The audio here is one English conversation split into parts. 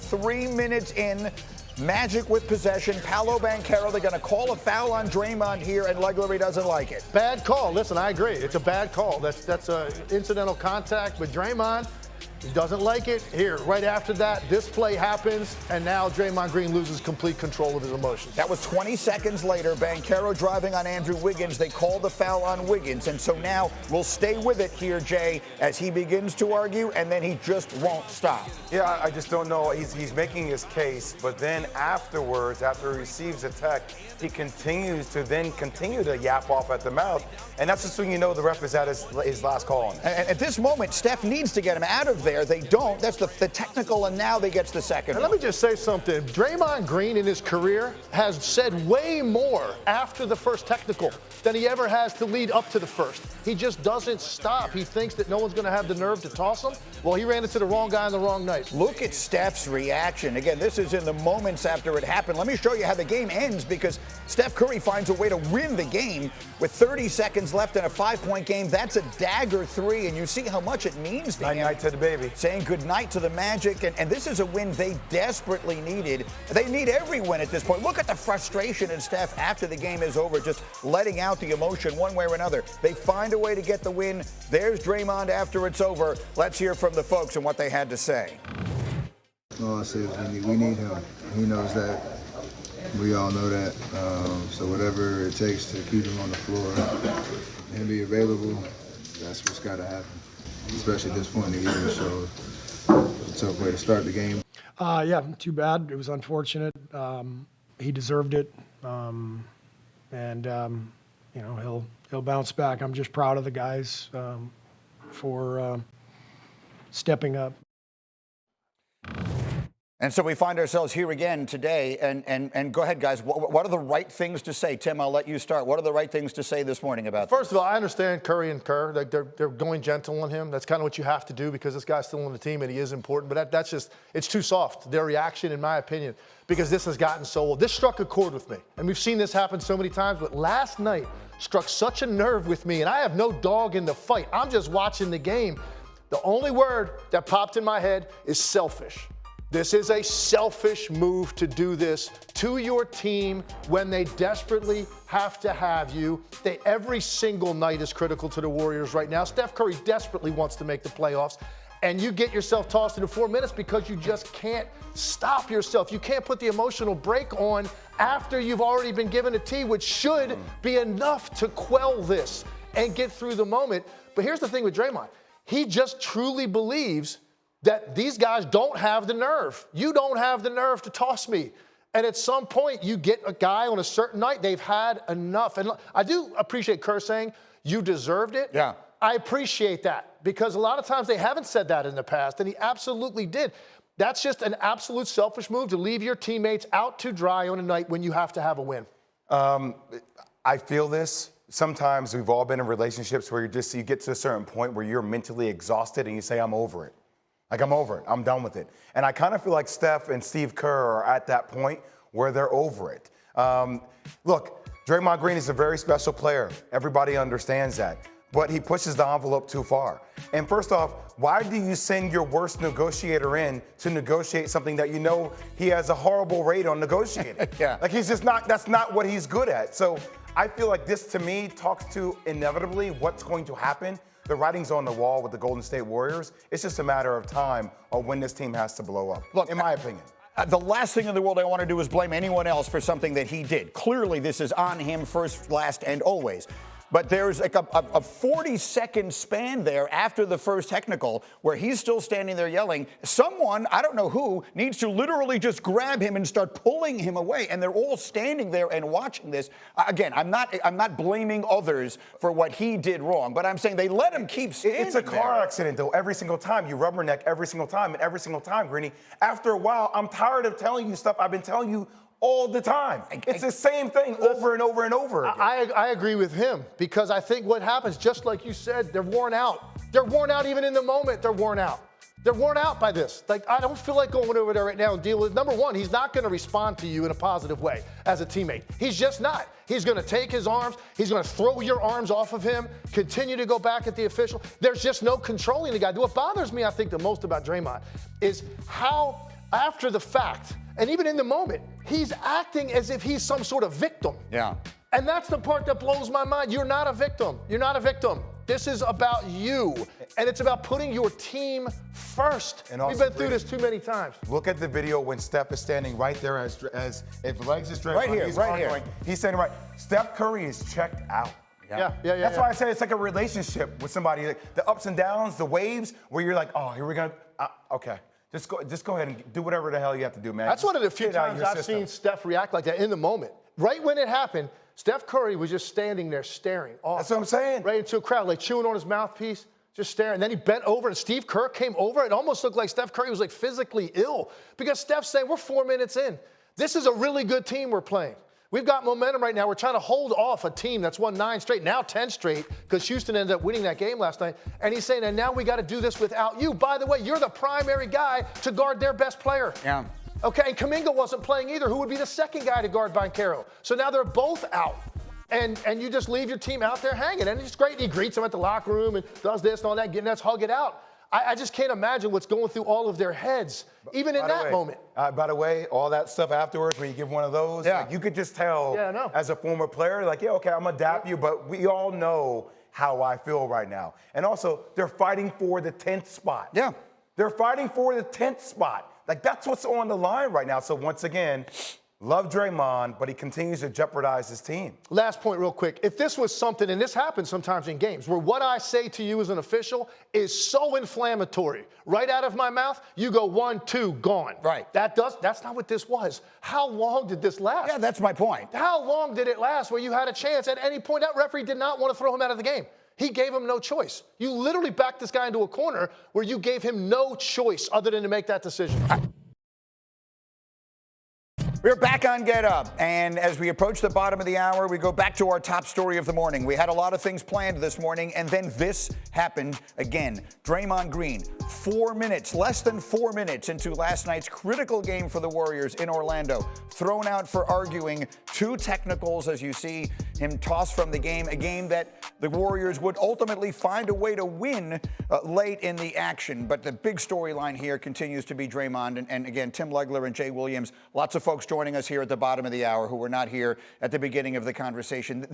3 minutes in. Magic with possession. Paolo Banchero, they're going to call a foul on Draymond here, and Legler doesn't like it. Bad call. Listen, I agree. It's a bad call. That's a incidental contact, but Draymond, he doesn't like it. Here, right after that, this play happens, and now Draymond Green loses complete control of his emotions. That was 20 seconds later. Banchero driving on Andrew Wiggins. They called the foul on Wiggins. And so now we'll stay with it here, Jay, as he begins to argue, and then he just won't stop. Yeah, I just don't know. He's making his case, but then afterwards, after he receives a tech, he continues to yap off at the mouth. And that's just when you know the ref is at his last call on it. And at this moment, Steph needs to get him out of there. They don't. That's the technical, and now they get the second. And let me just say something. Draymond Green in his career has said way more after the first technical than he ever has to lead up to the first. He just doesn't stop. He thinks that no one's going to have the nerve to toss him. Well, he ran into the wrong guy on the wrong night. Look at Steph's reaction. Again, this is in the moments after it happened. Let me show you how the game ends, because Steph Curry finds a way to win the game with 30 seconds left in a 5-point game. That's a dagger three, and you see how much it means to him. Night to the baby. Saying goodnight to the Magic, and this is a win they desperately needed. They need every win at this point. Look at the frustration in Steph after the game is over, just letting out the emotion one way or another. They find a way to get the win. There's Draymond after it's over. Let's hear from the folks and what they had to say. All I say is we need him. He knows that. We all know that. So whatever it takes to keep him on the floor and be available, that's what's got to happen. Especially at this point in the year, so it's a tough way to start the game. Yeah, too bad. It was unfortunate. He deserved it, and you know he'll bounce back. I'm just proud of the guys for stepping up. And so we find ourselves here again today, and go ahead, guys. What are the right things to say? Tim, I'll let you start. What are the right things to say this morning about First of all, I understand Curry and Kerr. Like they're going gentle on him. That's kind of what you have to do because this guy's still on the team and he is important. But that's just, it's too soft, their reaction, in my opinion, because this has gotten so old. This struck a chord with me. And we've seen this happen so many times, but last night struck such a nerve with me. And I have no dog in the fight. I'm just watching the game. The only word that popped in my head is selfish. This is a selfish move to do this to your team when they desperately have to have you. Every single night is critical to the Warriors right now. Steph Curry desperately wants to make the playoffs, and you get yourself tossed into 4 minutes because you just can't stop yourself. You can't put the emotional brake on after you've already been given a tee, which should be enough to quell this and get through the moment. But here's the thing with Draymond. He just truly believes that these guys don't have the nerve. You don't have the nerve to toss me. And at some point, you get a guy on a certain night, they've had enough. And I do appreciate Kerr saying, you deserved it. Yeah. I appreciate that because a lot of times they haven't said that in the past, and he absolutely did. That's just an absolute selfish move to leave your teammates out to dry on a night when you have to have a win. I feel this. Sometimes we've all been in relationships where you get to a certain point where you're mentally exhausted and you say, I'm over it. Like, I'm over it. I'm done with it. And I kind of feel like Steph and Steve Kerr are at that point where they're over it. Look, Draymond Green is a very special player. Everybody understands that. But he pushes the envelope too far. And first off, why do you send your worst negotiator in to negotiate something that you know he has a horrible rate on negotiating? Yeah. Like, he's just not, that's not what he's good at. So I feel like this, to me, talks to inevitably what's going to happen. The writing's on the wall with the Golden State Warriors. It's just a matter of time of when this team has to blow up, Look, in my opinion. The last thing in the world I want to do is blame anyone else for something that he did. Clearly, this is on him first, last, and always. But there's like a 40-second span there after the first technical where he's still standing there yelling. Someone, I don't know who, needs to literally just grab him and start pulling him away. And they're all standing there and watching this. Again, I'm not blaming others for what he did wrong, but I'm saying they let him keep standing. It's a car accident, though, every single time. You rubberneck every single time, and every single time, Greeny. After a while, I'm tired of telling you stuff I've been telling you all the time. It's the same thing over and over and over again. I agree with him because I think what happens, just like you said, they're worn out. They're worn out even in the moment. They're worn out. They're worn out by this. Like, I don't feel like going over there right now and dealing with, number one, he's not going to respond to you in a positive way as a teammate. He's just not. He's going to take his arms. He's going to throw your arms off of him, continue to go back at the official. There's just no controlling the guy. What bothers me, I think, the most about Draymond is how after the fact, and even in the moment, he's acting as if he's some sort of victim. Yeah. And that's the part that blows my mind. You're not a victim. You're not a victim. This is about you, and it's about putting your team first. And also, we've been through this too many times. Look at the video when Steph is standing right there as if legs is Draymond. Right here, he's right arguing. here. He's standing right. Steph Curry is checked out. Yeah. That's why I say it's like a relationship with somebody. Like the ups and downs, the waves, where you're like, oh, here we go. Okay. Just go ahead and do whatever the hell you have to do, man. That's one of the few Get it out of times your I've system. seen Steph react like that in the moment. Right when it happened, Steph Curry was just standing there staring off. That's what I'm saying. Right into a crowd, like chewing on his mouthpiece, just staring. And then he bent over and Steve Kerr came over. It almost looked like Steph Curry was like physically ill because Steph's saying, we're 4 minutes in. This is a really good team we're playing. We've got momentum right now. We're trying to hold off a team that's won 9 straight, now 10 straight, because Houston ended up winning that game last night. And he's saying, and now we got to do this without you. By the way, you're the primary guy to guard their best player. Yeah. Okay, and Kuminga wasn't playing either. Who would be the second guy to guard Banchero? So now they're both out. And you just leave your team out there hanging. And it's great. And he greets them at the locker room and does this and all that, getting us hug it out. I just can't imagine what's going through all of their heads, even in that moment. By the way, all that stuff afterwards, when you give one of those, like, you could just tell as a former player, like, yeah, okay, I'm going to adapt you, but we all know how I feel right now. And also, they're fighting for the 10th spot. Yeah. They're fighting for the 10th spot. Like, that's what's on the line right now. So, once again, love Draymond, but he continues to jeopardize his team. Last point real quick. If this was something, and this happens sometimes in games, where what I say to you as an official is so inflammatory, right out of my mouth, you go 1, 2, gone. Right. That's not what this was. How long did this last? Yeah, that's my point. How long did it last where you had a chance at any point? That referee did not want to throw him out of the game. He gave him no choice. You literally backed this guy into a corner where you gave him no choice other than to make that decision. We're back on Get Up, and as we approach the bottom of the hour, we go back to our top story of the morning. We had a lot of things planned this morning, and then this happened again. Draymond Green, 4 minutes, less than 4 minutes into last night's critical game for the Warriors in Orlando, thrown out for arguing 2 technicals as you see him tossed from the game, a game that the Warriors would ultimately find a way to win late in the action. But the big storyline here continues to be Draymond, and again, Tim Legler and Jay Williams, lots of folks joining us here at the bottom of the hour who were not here at the beginning of the conversation.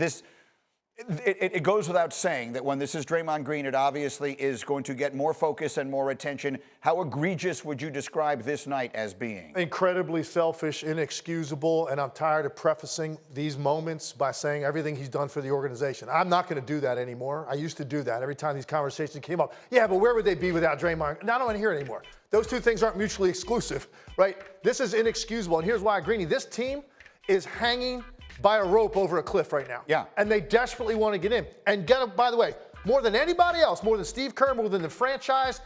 It goes without saying that when this is Draymond Green, it obviously is going to get more focus and more attention. How egregious would you describe this night as being? Incredibly selfish, inexcusable, and I'm tired of prefacing these moments by saying everything he's done for the organization. I'm not going to do that anymore. I used to do that every time these conversations came up. Yeah, but where would they be without Draymond? No, I don't want to hear it anymore. Those two things aren't mutually exclusive, right? This is inexcusable, and here's why, Greeny. This team is hanging by a rope over a cliff right now. Yeah. And they desperately want to get in. And by the way, more than anybody else, more than Steve Kerr, more than the franchise,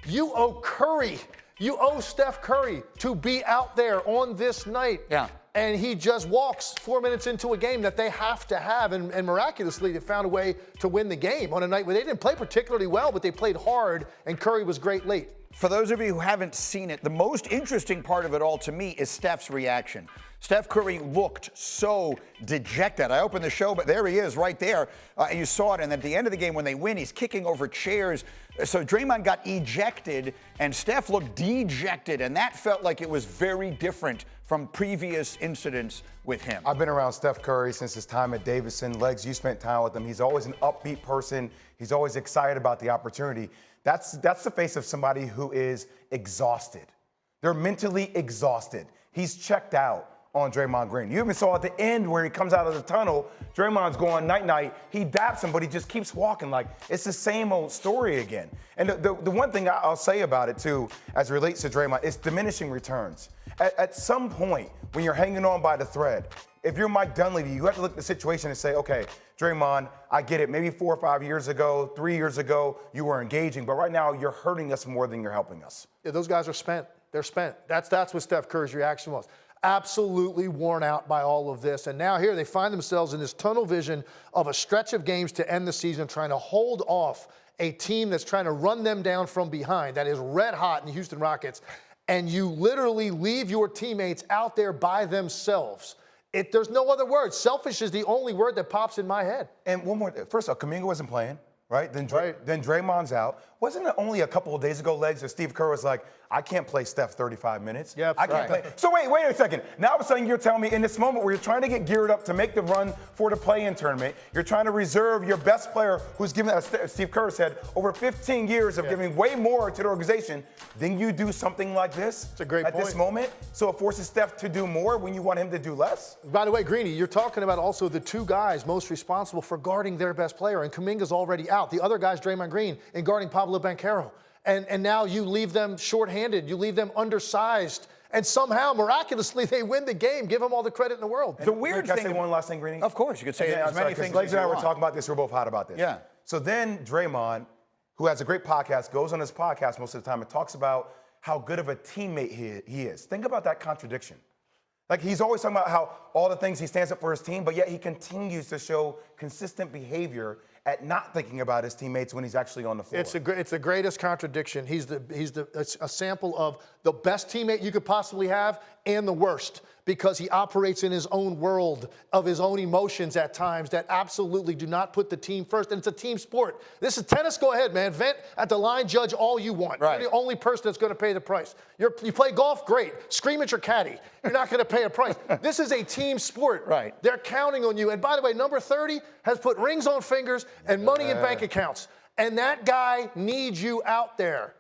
you owe Curry. You owe Steph Curry to be out there on this night. Yeah. And he just walks 4 minutes into a game that they have to have. And miraculously, they found a way to win the game on a night where they didn't play particularly well, but they played hard, and Curry was great late. For those of you who haven't seen it, the most interesting part of it all to me is Steph's reaction. Steph Curry looked so dejected. I opened the show, but there he is right there. You saw it, and at the end of the game when they win, he's kicking over chairs. So Draymond got ejected, and Steph looked dejected, and that felt like it was very different from previous incidents with him. I've been around Steph Curry since his time at Davidson. Legs, you spent time with him. He's always an upbeat person. He's always excited about the opportunity. That's the face of somebody who is exhausted. They're mentally exhausted. He's checked out on Draymond Green. You even saw at the end where he comes out of the tunnel, Draymond's going night-night. He daps him, but he just keeps walking like it's the same old story again. And the one thing I'll say about it, too, as it relates to Draymond, is diminishing returns. At some point, when you're hanging on by the thread, if you're Mike Dunleavy, you have to look at the situation and say, okay, Draymond, I get it. Maybe 4 or 5 years ago, 3 years ago, you were engaging, but right now you're hurting us more than you're helping us. Yeah, those guys are spent. They're spent. That's what Steph Curry's reaction was. Absolutely worn out by all of this. And now here they find themselves in this tunnel vision of a stretch of games to end the season, trying to hold off a team that's trying to run them down from behind, that is red hot in the Houston Rockets. And you literally leave your teammates out there by themselves. There's no other word. Selfish is the only word that pops in my head. And one more, first off, Kuminga wasn't playing, right? Then Draymond's out. Wasn't it only a couple of days ago, Legs, that Steve Kerr was like, I can't play Steph 35 minutes. Yeah, I can't play. So wait a second. Now all of a sudden you're telling me in this moment where you're trying to get geared up to make the run for the play-in tournament, you're trying to reserve your best player who's given, as Steve Kerr said, over 15 years of giving way more to the organization. Then you do something like this It's a great at point. this moment. So it forces Steph to do more when you want him to do less. By the way, Greeny, you're talking about also the two guys most responsible for guarding their best player, and Kuminga's already out. The other guy's Draymond Green and guarding Pablo Banchero. And now you leave them shorthanded. You leave them undersized. And somehow, miraculously, they win the game. Give them all the credit in the world. The weird Can I thing. say one last thing, Greeny? Of course, you could say as many things Legs as and I you were want. talking about this. We're both hot about this. Yeah. So then Draymond, who has a great podcast, goes on his podcast most of the time and talks about how good of a teammate he is. Think about that contradiction. Like, he's always talking about how all the things he stands up for his team, but yet he continues to show consistent behavior at not thinking about his teammates when he's actually on the floor. It's the greatest contradiction. It's a sample of the best teammate you could possibly have and the worst, because he operates in his own world of his own emotions at times that absolutely do not put the team first. And it's a team sport. This is tennis. Go ahead, man. Vent at the line, judge all you want. Right. You're the only person that's going to pay the price. You play golf, great. Scream at your caddy. You're not going to pay a price. This is a team sport. Right. They're counting on you. And by the way, number 30 has put rings on fingers and money in bank accounts. And that guy needs you out there.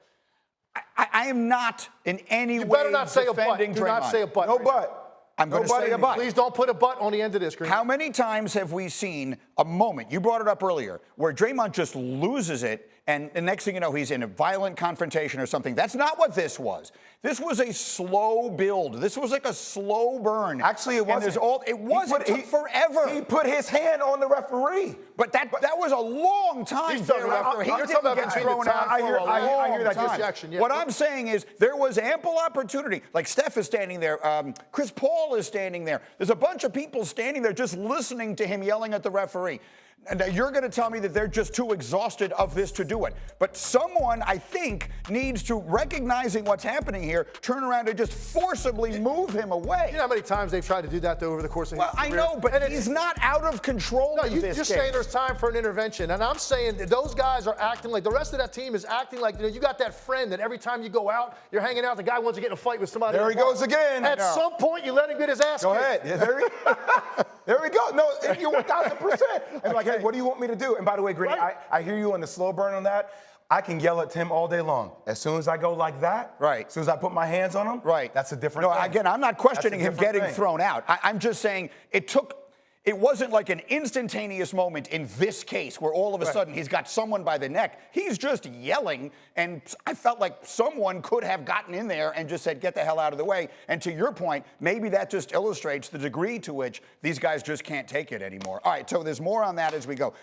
I am not in any way better not say a but. defending Do Draymond. not say a but. No but. I'm going to say a but. Please don't put a but on the end of this, Green. How many times have we seen a moment, you brought it up earlier, where Draymond just loses it and the next thing you know, he's in a violent confrontation or something? That's not what this was. This was a slow build. This was like a slow burn. Actually, it wasn't. It took forever. He put his hand on the referee. But that was a long time thereafter. He you're didn't talking about get between thrown the out time. for a long I hear that time. ejection, yeah. What I'm saying is there was ample opportunity. Like Steph is standing there. Chris Paul is standing there. There's a bunch of people standing there just listening to him yelling at the referee. And you're going to tell me that they're just too exhausted of this to do it. But someone, I think, needs to, recognizing what's happening here, turn around and just forcibly move him away. You know how many times they've tried to do that, though, over the course of his I career? know, but he's not out of control in this you're case. saying there's time for an intervention. And I'm saying that those guys are acting like, the rest of that team is acting like, you got that friend that every time you go out, you're hanging out, the guy wants to get in a fight with somebody. There he goes again. At some point, you let him get his ass Go kicked. ahead. Yeah, there we go. No, you're 1,000%. And like, hey, what do you want me to do? And by the way, Green, Right. I hear you on the slow burn on that. I can yell at Tim all day long. As soon as I go like that, right. As soon as I put my hands on him, right. That's a different thing. Again, I'm not questioning him getting thing. thrown out. I'm just saying it wasn't like an instantaneous moment in this case where all of a sudden he's got someone by the neck. He's just yelling, and I felt like someone could have gotten in there and just said, get the hell out of the way. And to your point, maybe that just illustrates the degree to which these guys just can't take it anymore. All right, so there's more on that as we go.